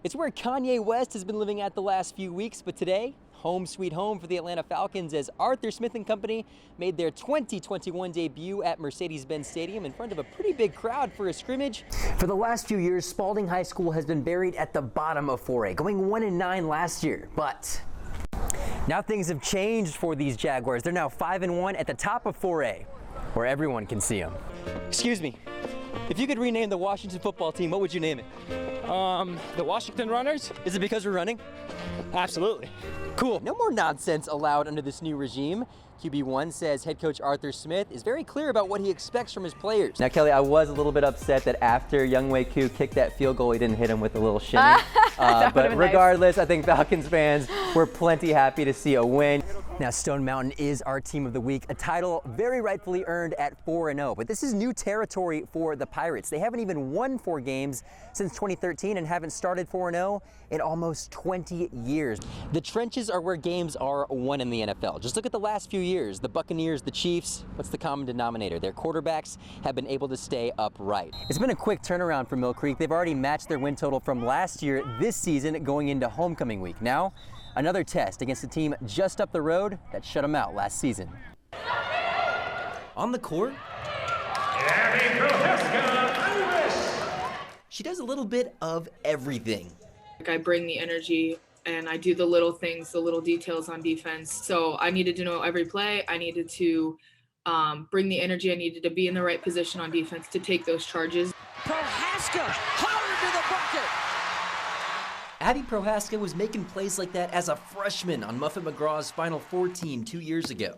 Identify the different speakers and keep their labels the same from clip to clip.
Speaker 1: It's where Kanye West has been living at the last few weeks, but today, home sweet home for the Atlanta Falcons as Arthur Smith and company made their 2021 debut at Mercedes-Benz Stadium in front of a pretty big crowd for a scrimmage. For the last few years, Spalding High School has been buried at the bottom of 4A, going 1-9 last year, but now things have changed for these Jaguars. They're now 5-1 at the top of 4A, where everyone can see them. Excuse me, if you could rename the Washington football team, what would you name it?
Speaker 2: The Washington Runners?
Speaker 1: Is it because we're running?
Speaker 2: Absolutely.
Speaker 1: Cool. No more nonsense allowed under this new regime. QB1 says head coach Arthur Smith is very clear about what he expects from his players. Now, Kelly, I was a little bit upset that after Younghoe Koo kicked that field goal, he didn't hit him with a little shimmy. But regardless, nice. I think Falcons fans were plenty happy to see a win. Now, Stone Mountain is our team of the week, a title very rightfully earned at 4-0. But this is new territory for the Pirates. They haven't even won 4 games since 2013 and haven't started 4-0 in almost 20 years. The trenches are where games are won in the NFL. Just look at the last few years. The Buccaneers, the Chiefs, what's the common denominator? Their quarterbacks have been able to stay upright. It's been a quick turnaround for Mill Creek. They've already matched their win total from last year this season going into homecoming week. Now, another test against a team just up the road that shut them out last season. On the court, she does a little bit of everything.
Speaker 3: I bring the energy and I do the little things, the little details on defense. So I needed to know every play. I needed to bring the energy. I needed to be in the right position on defense to take those charges.
Speaker 4: PROHASKA, hard to the bucket.
Speaker 1: Abby PROHASKA was making plays like that as a freshman on Muffet McGraw's Final Four team 2 years ago.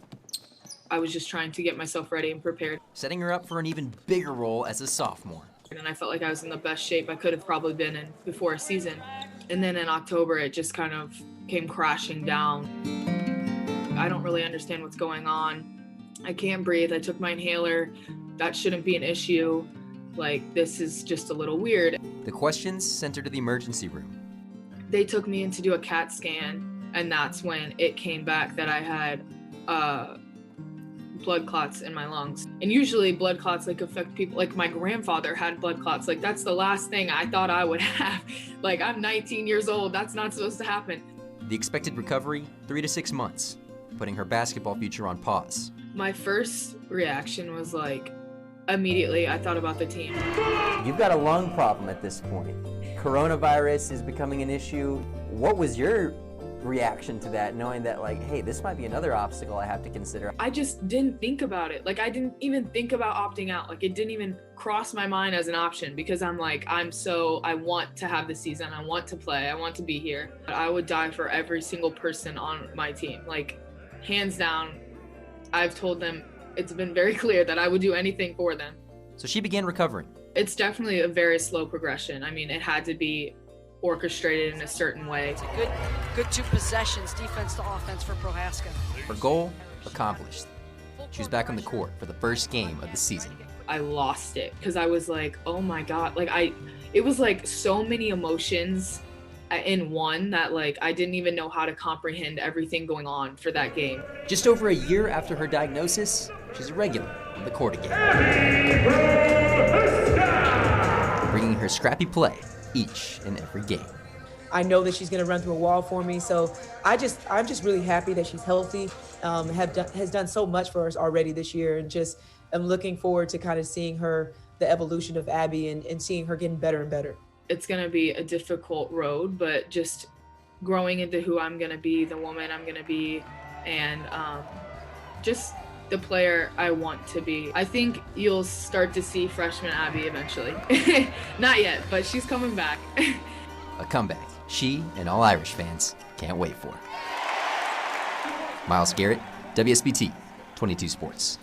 Speaker 3: I was just trying to get myself ready and prepared.
Speaker 1: Setting her up for an even bigger role as a sophomore.
Speaker 3: And I felt like I was in the best shape I could have probably been in before a season. And then in October, it just kind of came crashing down. I don't really understand what's going on. I can't breathe. I took my inhaler. That shouldn't be an issue. Like, this is just a little weird.
Speaker 1: The questions sent her to the emergency room.
Speaker 3: They took me in to do a CAT scan, and that's when it came back that I had blood clots in my lungs. And usually blood clots affect people. Like, my grandfather had blood clots. Like, that's the last thing I thought I would have. Like, I'm 19 years old. That's not supposed to happen.
Speaker 1: The expected recovery, 3 to 6 months, putting her basketball future on pause.
Speaker 3: My first reaction was immediately I thought about the team.
Speaker 1: You've got a lung problem at this point. Coronavirus is becoming an issue. What was your reaction to that, knowing that hey, this might be another obstacle I have to consider?
Speaker 3: I just didn't think about it. I didn't even think about opting out. It didn't even cross my mind as an option because I want to have the season. I want to play. I want to be here. I would die for every single person on my team. Hands down, I've told them, it's been very clear that I would do anything for them.
Speaker 1: So she began recovering.
Speaker 3: It's definitely a very slow progression. I mean, it had to be orchestrated in a certain way.
Speaker 4: It's a good 2 possessions, defense to offense for PROHASKA.
Speaker 1: Her goal accomplished. She was back on the court for the first game of the season.
Speaker 3: I lost it because I was oh my God. It was so many emotions in one that I didn't even know how to comprehend everything going on for that game.
Speaker 1: Just over a year after her diagnosis, she's a regular on the court again. Bringing her scrappy play each and every game.
Speaker 5: I know that she's going to run through a wall for me, so I'm just really happy that she's healthy, has done so much for us already this year, and just I'm looking forward to kind of seeing the evolution of Abby and seeing her getting better and better.
Speaker 3: It's going to be a difficult road, but just growing into who I'm going to be, the woman I'm going to be, and just the player I want to be. I think you'll start to see freshman Abby eventually. Not yet, but she's coming back.
Speaker 1: A comeback she and all Irish fans can't wait for. Miles Garrett, WSBT 22 Sports.